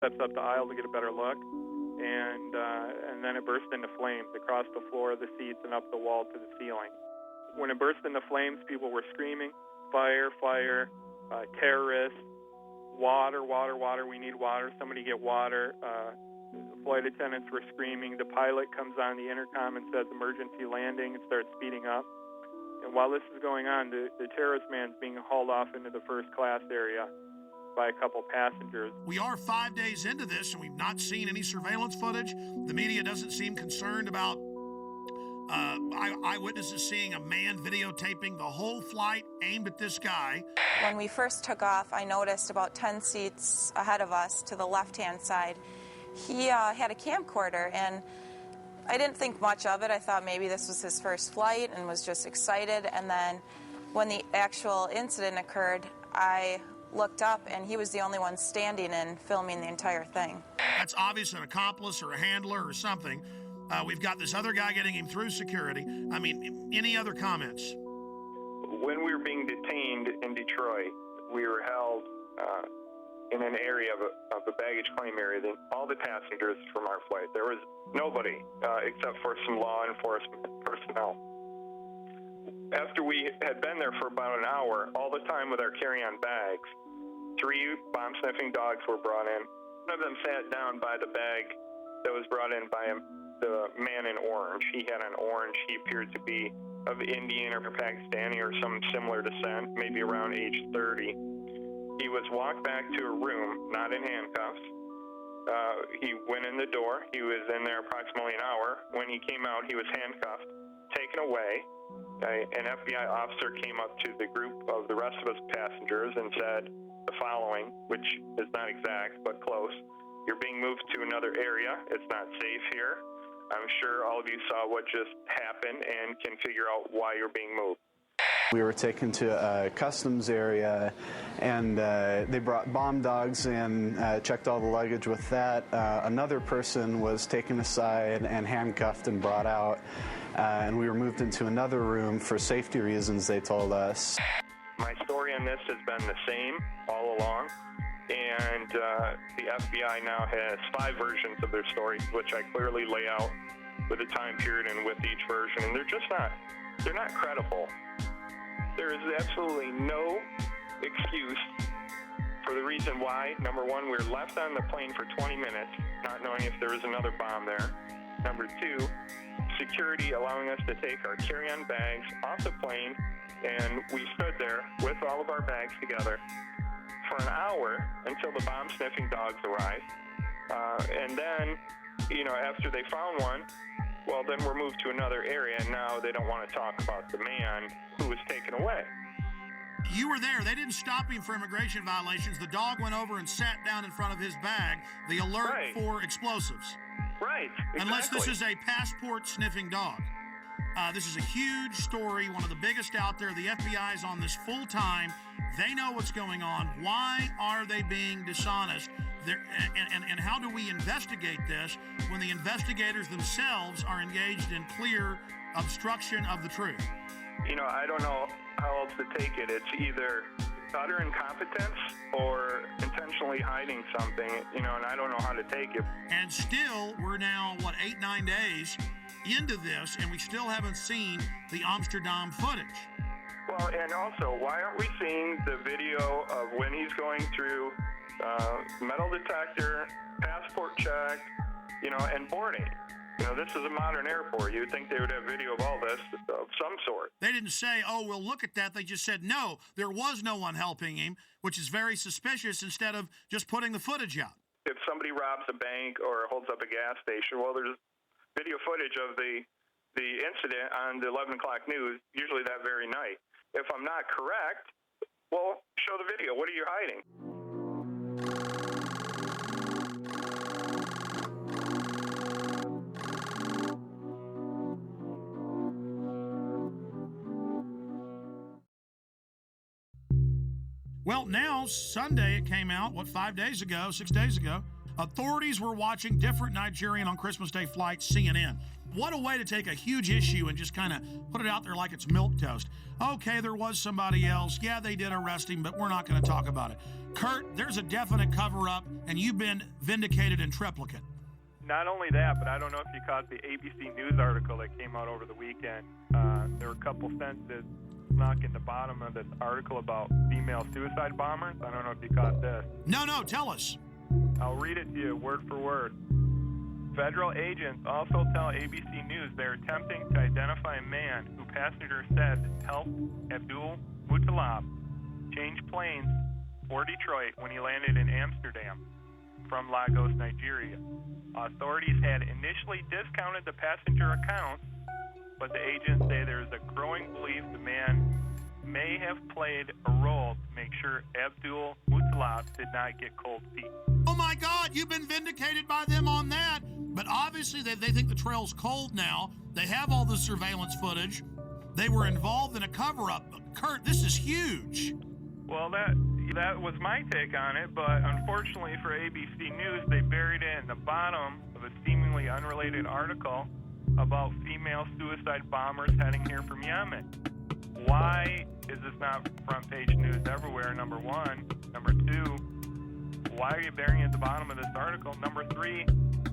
steps up the aisle to get a better look, and then it burst into flames across the floor, the seats, and up the wall to the ceiling. When it burst into flames, people were screaming, "Fire, fire, terrorists, water, water, water, we need water, somebody get water." Flight attendants were screaming. The pilot comes on the intercom and says emergency landing and starts speeding up. And while this is going on, the terrorist man's being hauled off into the first class area by a couple passengers. We are 5 days into this, and we've not seen any surveillance footage. The media doesn't seem concerned about eyewitnesses seeing a man videotaping the whole flight aimed at this guy. When we first took off, I noticed about 10 seats ahead of us to the left-hand side, he had a camcorder, and I didn't think much of it. I thought maybe this was his first flight and was just excited. And then when the actual incident occurred, I looked up, and he was the only one standing and filming the entire thing. That's obvious, an accomplice or a handler or something. We've got this other guy getting him through security. I mean, any other comments? When we were being detained in Detroit, we were held in an area of a baggage claim area. All the passengers from our flight, there was nobody except for some law enforcement personnel. After we had been there for about an hour, all the time with our carry-on bags, 3 bomb-sniffing dogs were brought in. One of them sat down by the bag that was brought in by the man in orange. He had on orange. He appeared to be of Indian or Pakistani or some similar descent, maybe around age 30. He was walked back to a room, not in handcuffs. He went in the door. He was in there approximately an hour. When he came out, he was handcuffed, taken away. An FBI officer came up to the group of the rest of us passengers and said the following, which is not exact, but close. "You're being moved to another area. It's not safe here. I'm sure all of you saw what just happened and can figure out why you're being moved." We were taken to a customs area, and they brought bomb dogs in, checked all the luggage with that. Another person was taken aside and handcuffed and brought out, and we were moved into another room for safety reasons, they told us. My story on this has been the same all along, and the FBI now has 5 versions of their story, which I clearly lay out with a time period and with each version, and they're not credible. There is absolutely no excuse for the reason why. Number one, we were left on the plane for 20 minutes, not knowing if there was another bomb there. Number 2, security allowing us to take our carry-on bags off the plane, and we stood there with all of our bags together for an hour until the bomb-sniffing dogs arrived. And then, after they found one, well, then we're moved to another area, and now they don't want to talk about the man who was taken away. You were there. They didn't stop him for immigration violations. The dog went over and sat down in front of his bag. The alert for explosives. Right. Exactly. Unless this is a passport-sniffing dog. This is a huge story, one of the biggest out there. The FBI is on this full time. They know what's going on. Why are they being dishonest? And how do we investigate this when the investigators themselves are engaged in clear obstruction of the truth? I don't know how else to take it. It's either utter incompetence or intentionally hiding something, and I don't know how to take it. And still, we're now, 8-9 days into this, and we still haven't seen the Amsterdam footage. Well, and also, why aren't we seeing the video of when he's going through metal detector, passport check, and boarding? This is a modern airport. You'd think they would have video of all this of some sort. They didn't say, "Oh, we'll look at that." They just said, "No, there was no one helping him," which is very suspicious, instead of just putting the footage out. If somebody robs a bank or holds up a gas station, well, there's video footage of the incident on the 11 o'clock news, usually that very night. If I'm not correct, well, show the video. What are you hiding? Well, now, Sunday it came out, 5 days ago, 6 days ago, Authorities were watching different Nigerian on Christmas Day flights, CNN. What a way to take a huge issue and just kind of put it out there like it's milquetoast. Okay, there was somebody else. Yeah, they did arrest him, but we're not going to talk about it. Kurt, there's a definite cover-up, and you've been vindicated in triplicate. Not only that, but I don't know if you caught the ABC News article that came out over the weekend. There were a couple sentences snuck in the bottom of this article about female suicide bombers. I don't know if you caught this. No, tell us. I'll read it to you word for word. Federal agents also tell ABC News they're attempting to identify a man who passengers said helped Abdul Muttalab change planes for Detroit when he landed in Amsterdam from Lagos, Nigeria. Authorities had initially discounted the passenger accounts, but the agents say there is a growing belief the man may have played a role to make sure Abdul Muttalab did not get cold feet. Oh my God, you've been vindicated by them on that. But obviously they think the trail's cold now. They have all the surveillance footage. They were involved in a cover-up. Kurt, this is huge. Well, that was my take on it, but unfortunately for ABC News, they buried it in the bottom of a seemingly unrelated article about female suicide bombers heading here from Yemen. Why is this not front-page news everywhere, number one? Number two, why are you burying it at the bottom of this article? Number three,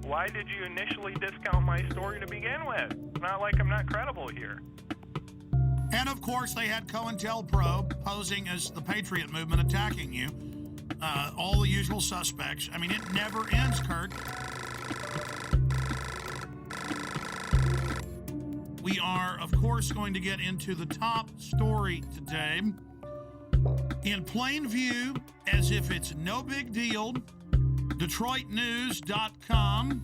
why did you initially discount my story to begin with? It's not like I'm not credible here. And of course, they had COINTELPRO posing as the Patriot movement attacking you. All the usual suspects. I mean, it never ends, Kurt. We are, of course, going to get into the top story today. In plain view, as if it's no big deal, DetroitNews.com.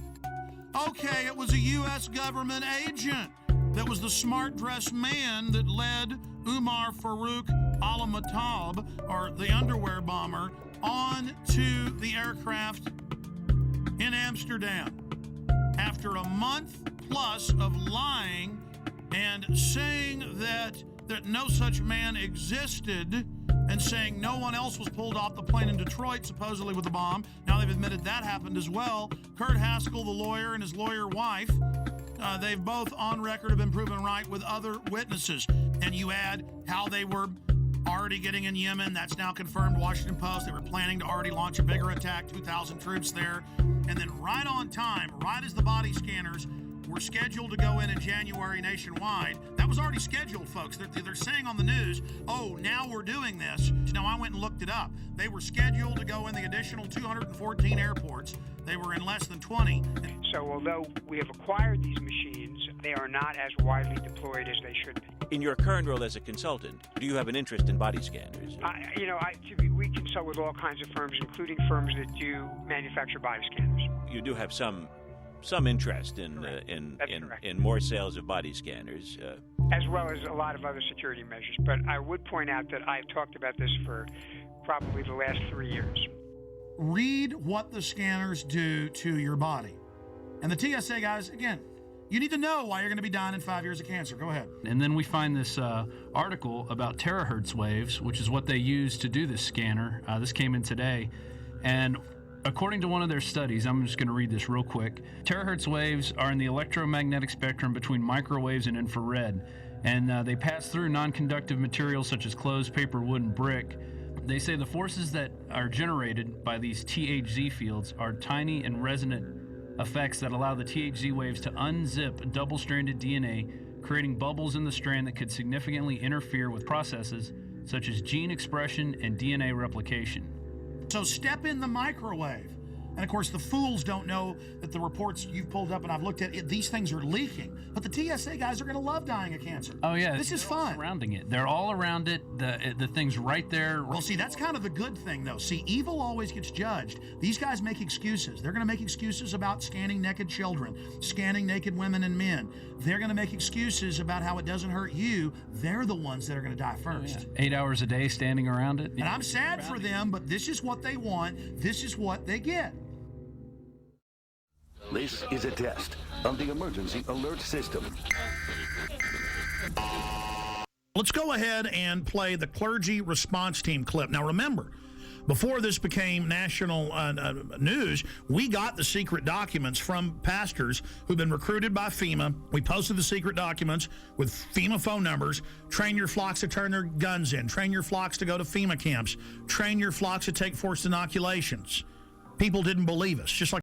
Okay, it was a U.S. government agent that was the smart-dressed man that led Umar Farouk al-Matab, or the underwear bomber, on to the aircraft in Amsterdam. After a month plus of lying and saying that no such man existed, and saying no one else was pulled off the plane in Detroit, supposedly with a bomb. Now they've admitted that happened as well. Kurt Haskell, the lawyer, and his lawyer wife, they've both on record have been proven right with other witnesses. And you add how they were already getting in Yemen. That's now confirmed. Washington Post. They were planning to already launch a bigger attack, 2,000 troops there. And then right on time, right as the body scanners were scheduled to go in January nationwide. That was already scheduled, folks. They're saying on the news, oh, now we're doing this. Now, I went and looked it up. They were scheduled to go in the additional 214 airports. They were in less than 20. So although we have acquired these machines, they are not as widely deployed as they should be. In your current role as a consultant, do you have an interest in body scanners? We consult with all kinds of firms, including firms that do manufacture body scanners. You do have some interest in more sales of body scanners. As well as a lot of other security measures. But I would point out that I've talked about this for probably the last 3 years. Read what the scanners do to your body. And the TSA guys, again, you need to know why you're going to be dying in 5 years of cancer. Go ahead. And then we find this article about terahertz waves, which is what they use to do this scanner. This came in today. And according to one of their studies, I'm just going to read this real quick. Terahertz waves are in the electromagnetic spectrum between microwaves and infrared. And they pass through non-conductive materials such as clothes, paper, wood, and brick. They say the forces that are generated by these THZ fields are tiny and resonant effects that allow the THZ waves to unzip double-stranded DNA, creating bubbles in the strand that could significantly interfere with processes such as gene expression and DNA replication. So step in the microwave. And of course, the fools don't know that the reports you've pulled up and I've looked at, these things are leaking. But the TSA guys are going to love dying of cancer. Oh, yeah. This is fun. Surrounding it. They're all around it. The thing's right there. Well, see, that's kind of the good thing, though. See, evil always gets judged. These guys make excuses. They're going to make excuses about scanning naked children, scanning naked women and men. They're going to make excuses about how it doesn't hurt you. They're the ones that are going to die first. Oh, yeah. 8 hours a day standing around it. And I'm sad for them, but this is what they want. This is what they get. This is a test of the emergency alert system. Let's go ahead and play the clergy response team clip. Now remember, before this became national news, we got the secret documents from pastors who've been recruited by FEMA. We posted the secret documents with FEMA phone numbers. Train your flocks to turn their guns in. Train your flocks to go to FEMA camps. Train your flocks to take forced inoculations. People didn't believe us, just like